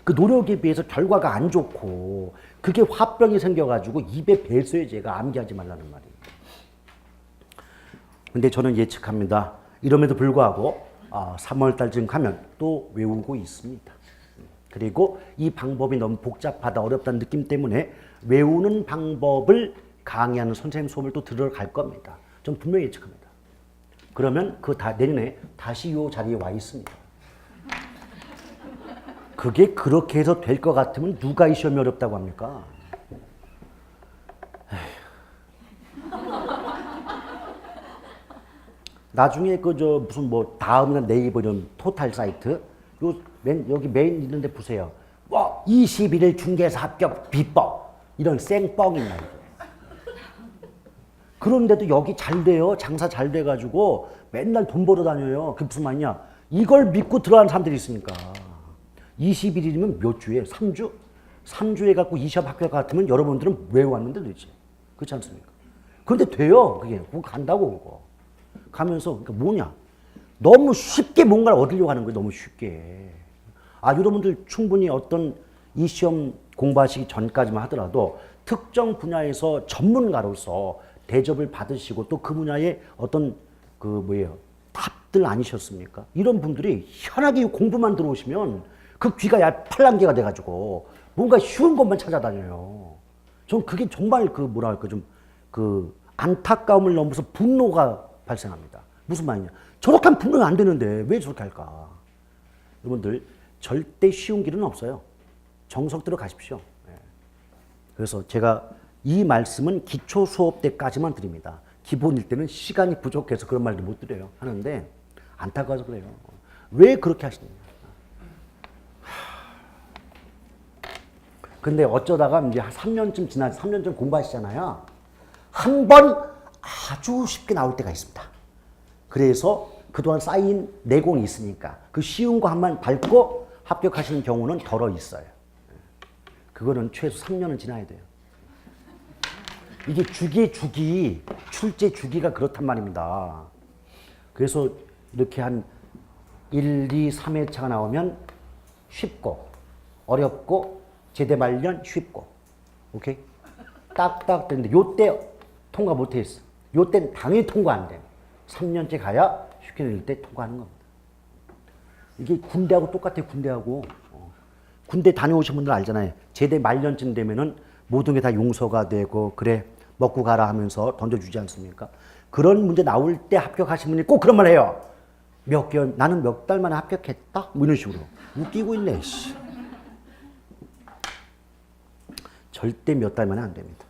A: 그 노력에 비해서 결과가 안 좋고 그게 화병이 생겨가지고 입에 뱉어요, 제가 암기하지 말라는 말이. 근데 저는 예측합니다. 이럼에도 불구하고 3월 달쯤 가면 또 외우고 있습니다. 그리고 이 방법이 너무 복잡하다, 어렵다는 느낌 때문에 외우는 방법을 강의하는 선생님 수업을 또 들어갈 겁니다. 전 분명히 예측합니다. 그러면 내년에 다시 이 자리에 와 있습니다. 그게 그렇게 해서 될 것 같으면 누가 이 시험이 어렵다고 합니까? 나중에 무슨 다음이나 네이버 이런 토탈 사이트 여기 메인 있는데 보세요. 21일 중개사 합격 비법 이런 생뻥이 있나 이게. 그런데도 여기 잘 돼요. 장사 잘 돼가지고 맨날 돈 벌어 다녀요. 그게 무슨 말이냐? 이걸 믿고 들어가는 사람들이 있으니까. 21일이면 몇 주에? 3주? 3주에 갖고 이 시험 합격 같으면 여러분들은 왜 왔는데 도대체? 그렇지 않습니까? 그런데 돼요. 그거 간다고 그거. 가면서 그러니까 뭐냐? 너무 쉽게 뭔가를 얻으려고 하는 거예요. 너무 쉽게. 여러분들 충분히 어떤 이 시험 공부하시기 전까지만 하더라도 특정 분야에서 전문가로서 대접을 받으시고 또 그 분야에 어떤 탑들 아니셨습니까? 이런 분들이 현하게 공부만 들어오시면 그 귀가 팔랑귀가 돼가지고 뭔가 쉬운 것만 찾아다녀요. 전 그게 정말 안타까움을 넘어서 분노가 발생합니다. 무슨 말이냐? 저렇게 하면 분명히 안 되는데 왜 저렇게 할까? 여러분들 절대 쉬운 길은 없어요. 정석대로 가십시오. 그래서 제가 이 말씀은 기초 수업 때까지만 드립니다. 기본일 때는 시간이 부족해서 그런 말도 못 드려요. 하는데 안타까워서 그래요. 왜 그렇게 하시느냐. 근데 어쩌다가 이제 한 3년쯤 지나서 3년쯤 공부하시잖아요. 한 번 아주 쉽게 나올 때가 있습니다. 그래서 그동안 쌓인 내공이 있으니까 그 쉬운 거 한 번 밟고 합격하시는 경우는 덜어 있어요. 그거는 최소 3년은 지나야 돼요. 이게 주기, 출제 주기가 그렇단 말입니다. 그래서 이렇게 한 1, 2, 3회차가 나오면 쉽고, 어렵고, 제대 말년 쉽고. 오케이? 딱딱 되는데, 요때 통과 못 했어. 요때는 당연히 통과 안 돼. 3년째 가야 쉽게 될 때 통과하는 겁니다. 이게 군대하고 똑같아요, 군대하고. 군대 다녀오신 분들 알잖아요. 제대 말년쯤 되면은 모든 게 다 용서가 되고, 그래, 먹고 가라 하면서 던져주지 않습니까? 그런 문제 나올 때 합격하신 분이 꼭 그런 말 해요. 몇 개월, 나는 몇 달 만에 합격했다? 뭐 이런 식으로. 웃기고 있네, 씨. 절대 몇 달 만에 안 됩니다.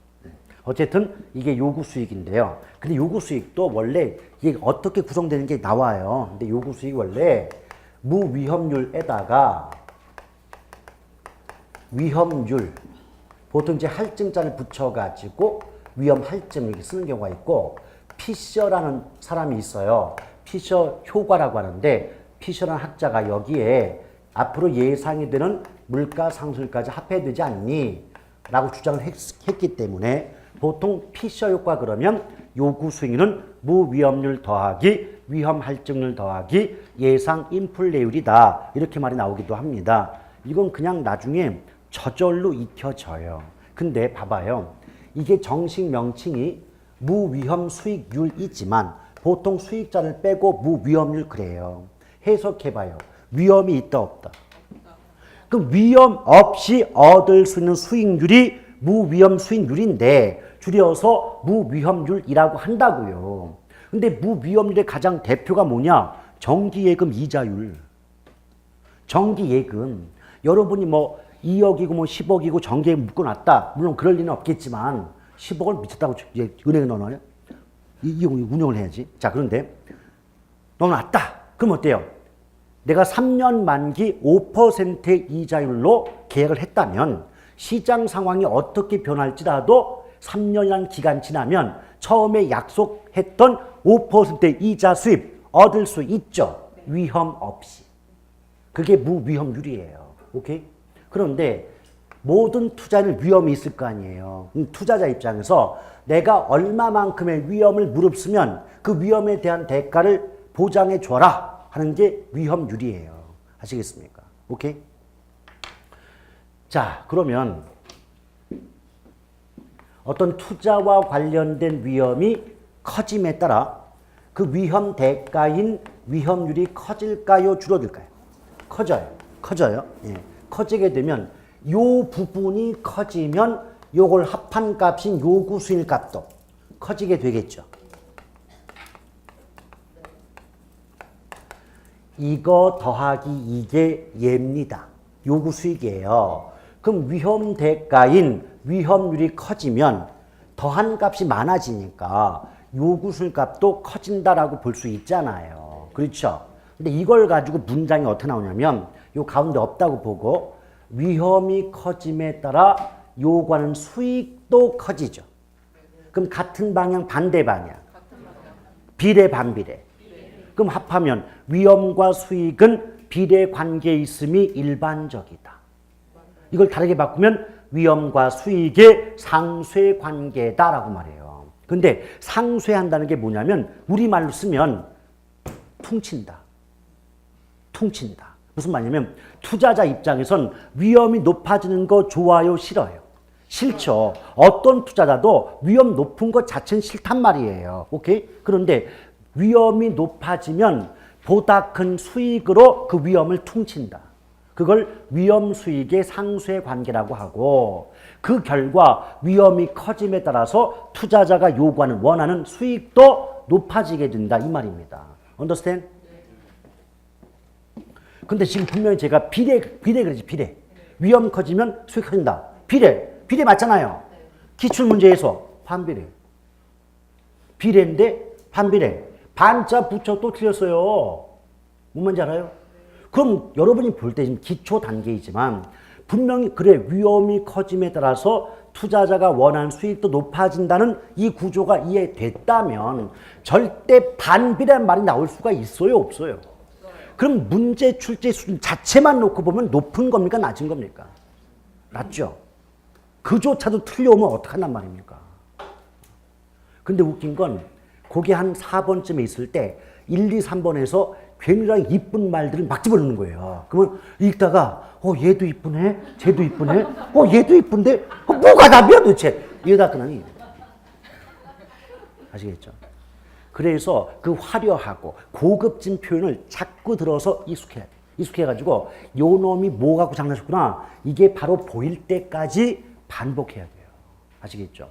A: 어쨌든 이게 요구 수익인데요. 근데 요구 수익도 원래 이게 어떻게 구성되는 게 나와요. 근데 요구 수익 원래 무위험률에다가 위험률, 보통 이제 할증자를 붙여가지고 위험 할증 이렇게 쓰는 경우가 있고, 피셔라는 사람이 있어요. 피셔 효과라고 하는데, 피셔라는 학자가 여기에 앞으로 예상이 되는 물가 상승까지 합해야 되지 않니? 라고 주장을 했기 때문에 보통 피셔 효과 그러면 요구 수익률은 무위험률 더하기 위험 할증률 더하기 예상 인플레율이다. 이렇게 말이 나오기도 합니다. 이건 그냥 나중에 저절로 익혀져요. 근데 봐봐요. 이게 정식 명칭이 무위험 수익률이지만 보통 수익자를 빼고 무위험률 그래요. 해석해봐요. 위험이 있다 없다. 그럼 위험 없이 얻을 수 있는 수익률이 무위험 수익률인데 줄여서 무위험률이라고 한다고요. 근데 무위험률의 가장 대표가 뭐냐? 정기예금 이자율. 정기예금. 여러분이 뭐 2억이고 뭐 10억이고 정기에 묶어놨다. 물론 그럴 리는 없겠지만 10억을 미쳤다고 은행에 넣어놔요? 이 운영을 해야지. 자, 그런데 넣어놨다. 그럼 어때요? 내가 3년 만기 5%의 이자율로 계약을 했다면 시장 상황이 어떻게 변할지라도 3년이라는 기간 지나면 처음에 약속했던 5%의 이자 수입 얻을 수 있죠. 위험 없이. 그게 무위험률이에요. 오케이? 그런데 모든 투자는 위험이 있을 거 아니에요. 투자자 입장에서 내가 얼마만큼의 위험을 무릅쓰면 그 위험에 대한 대가를 보장해 줘라 하는 게 위험률이에요. 아시겠습니까? 오케이? 자, 그러면 어떤 투자와 관련된 위험이 커짐에 따라 그 위험 대가인 위험률이 커질까요? 줄어들까요? 커져요. 커져요. 예. 커지게 되면 요 부분이 커지면 요걸 합한 값인 요구 수익 값도 커지게 되겠죠. 이거 더하기 이게 얘입니다. 요구 수익이에요. 그럼 위험 대가인 위험률이 커지면 더한 값이 많아지니까 요구 수익 값도 커진다라고 볼 수 있잖아요. 그렇죠? 근데 이걸 가지고 문장이 어떻게 나오냐면 요 가운데 없다고 보고 위험이 커짐에 따라 요구하는 수익도 커지죠. 그럼 같은 방향 반대 방향. 비례 반비례. 그럼 합하면 위험과 수익은 비례 관계에 있음이 일반적이다. 이걸 다르게 바꾸면 위험과 수익의 상쇄 관계다라고 말해요. 근데 상쇄한다는 게 뭐냐면 우리말로 쓰면 퉁친다. 퉁친다. 무슨 말이냐면 투자자 입장에선 위험이 높아지는 거 좋아요, 싫어요? 싫죠. 어떤 투자자도 위험 높은 것 자체는 싫단 말이에요. 오케이? 그런데 위험이 높아지면 보다 큰 수익으로 그 위험을 퉁친다. 그걸 위험 수익의 상쇄 관계라고 하고 그 결과 위험이 커짐에 따라서 투자자가 요구하는 원하는 수익도 높아지게 된다 이 말입니다. Understand? 근데 지금 분명히 제가 비례 그러지 비례. 위험 커지면 수익 커진다. 비례 맞잖아요. 기출문제에서 반비례. 비례인데 반비례. 반자 붙여 또 틀렸어요. 뭔 말인지 알아요? 그럼 여러분이 볼 때 지금 기초 단계이지만 분명히 그래 위험이 커짐에 따라서 투자자가 원하는 수익도 높아진다는 이 구조가 이해됐다면 절대 반비례란 말이 나올 수가 있어요 없어요? 그럼 문제 출제 수준 자체만 놓고 보면 높은 겁니까 낮은 겁니까? 낮죠. 그조차도 틀려오면 어떡한단 말입니까? 근데 웃긴 건 거기 한 4번쯤에 있을 때 1, 2, 3번에서 굉장히 이쁜 말들을 막 집어넣는 거예요. 그러면 읽다가 얘도 이쁘네, 쟤도 이쁘네, 얘도 이쁜데 뭐가 답이야 도대체? 이러다 그러니 아시겠죠? 그래서 그 화려하고 고급진 표현을 자꾸 들어서 익숙해야 돼. 익숙해가지고 요 놈이 뭐 갖고 장난쳤구나 이게 바로 보일 때까지 반복해야 돼요. 아시겠죠?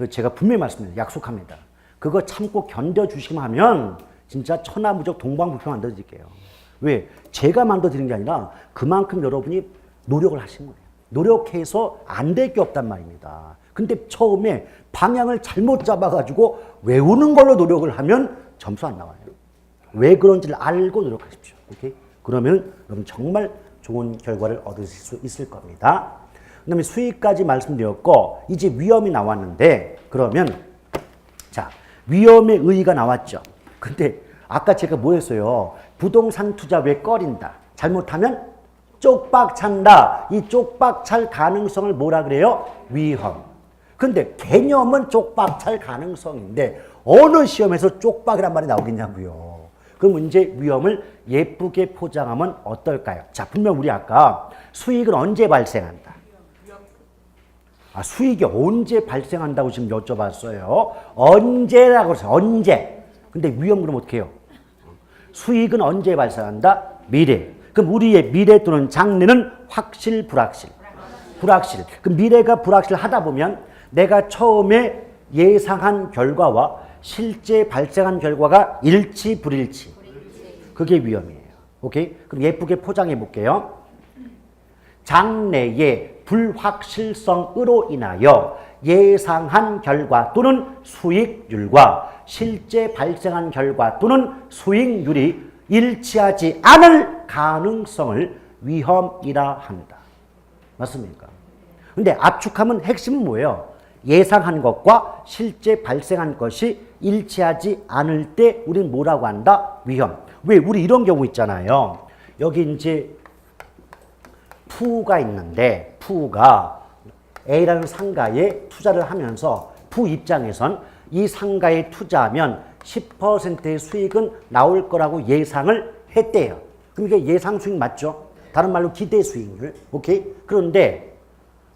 A: 제가 분명히 말씀드립니다. 약속합니다. 그거 참고 견뎌주시기만 하면 진짜 천하무적 동방불평 만들어드릴게요. 왜? 제가 만들어드리는 게 아니라 그만큼 여러분이 노력을 하신 거예요. 노력해서 안 될 게 없단 말입니다. 근데 처음에 방향을 잘못 잡아가지고 외우는 걸로 노력을 하면 점수 안 나와요. 왜 그런지를 알고 노력하십시오. 오케이? 그러면 여러분 정말 좋은 결과를 얻으실 수 있을 겁니다. 그 다음에 수익까지 말씀드렸고 이제 위험이 나왔는데 그러면 자 위험의 의의가 나왔죠. 근데 아까 제가 뭐 했어요? 부동산 투자 왜 꺼린다. 잘못하면 쪽박찬다. 이 쪽박찰 가능성을 뭐라 그래요? 위험. 근데 개념은 쪽박찰 가능성인데 어느 시험에서 쪽박이란 말이 나오겠냐고요. 그럼 이제 위험을 예쁘게 포장하면 어떨까요? 자, 분명 우리 아까 수익은 언제 발생한다? 수익이 언제 발생한다고 지금 여쭤봤어요. 언제라고 했어요. 언제. 근데 위험 그럼 어떻게 해요? 수익은 언제 발생한다? 미래. 그럼 우리의 미래 또는 장래는 확실, 불확실. 불확실. 그럼 미래가 불확실하다 보면 내가 처음에 예상한 결과와 실제 발생한 결과가 일치, 불일치. 그게 위험이에요. 오케이? 그럼 예쁘게 포장해 볼게요. 장래의 불확실성으로 인하여 예상한 결과 또는 수익률과 실제 발생한 결과 또는 수익률이 일치하지 않을 가능성을 위험이라 한다. 맞습니까? 근데 압축하면 핵심은 뭐예요? 예상한 것과 실제 발생한 것이 일치하지 않을 때 우리는 뭐라고 한다? 위험. 왜? 우리 이런 경우 있잖아요. 여기 이제 푸가 있는데 푸가 A라는 상가에 투자를 하면서 푸 입장에선 이 상가에 투자하면 10%의 수익은 나올 거라고 예상을 했대요. 그럼 이게 예상 수익 맞죠? 다른 말로 기대 수익률. 오케이? 그런데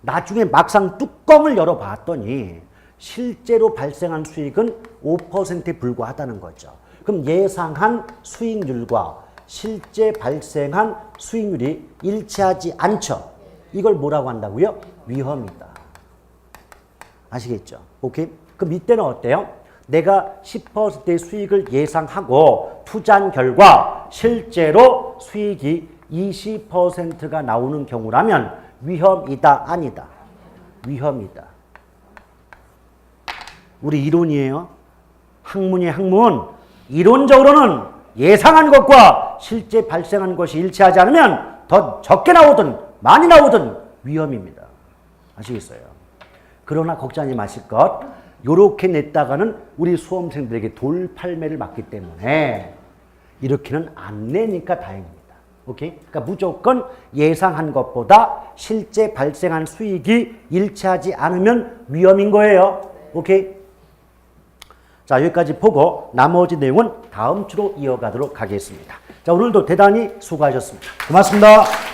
A: 나중에 막상 뚜껑을 열어봤더니 실제로 발생한 수익은 5%에 불과하다는 거죠. 그럼 예상한 수익률과 실제 발생한 수익률이 일치하지 않죠. 이걸 뭐라고 한다고요? 위험이다. 아시겠죠? 오케이? 그럼 이때는 어때요? 내가 10%의 수익을 예상하고 투자한 결과 실제로 수익이 20%가 나오는 경우라면 위험이다, 아니다? 위험이다. 우리 이론이에요. 학문이에요, 학문. 이론적으로는 예상한 것과 실제 발생한 것이 일치하지 않으면 더 적게 나오든 많이 나오든 위험입니다. 아시겠어요? 그러나 걱정하지 마실 것. 요렇게 냈다가는 우리 수험생들에게 돌팔매를 맞기 때문에 이렇게는 안 내니까 다행입니다. 오케이? 그러니까 무조건 예상한 것보다 실제 발생한 수익이 일치하지 않으면 위험인 거예요. 오케이? 자, 여기까지 보고 나머지 내용은 다음 주로 이어가도록 하겠습니다. 자, 오늘도 대단히 수고하셨습니다. 고맙습니다.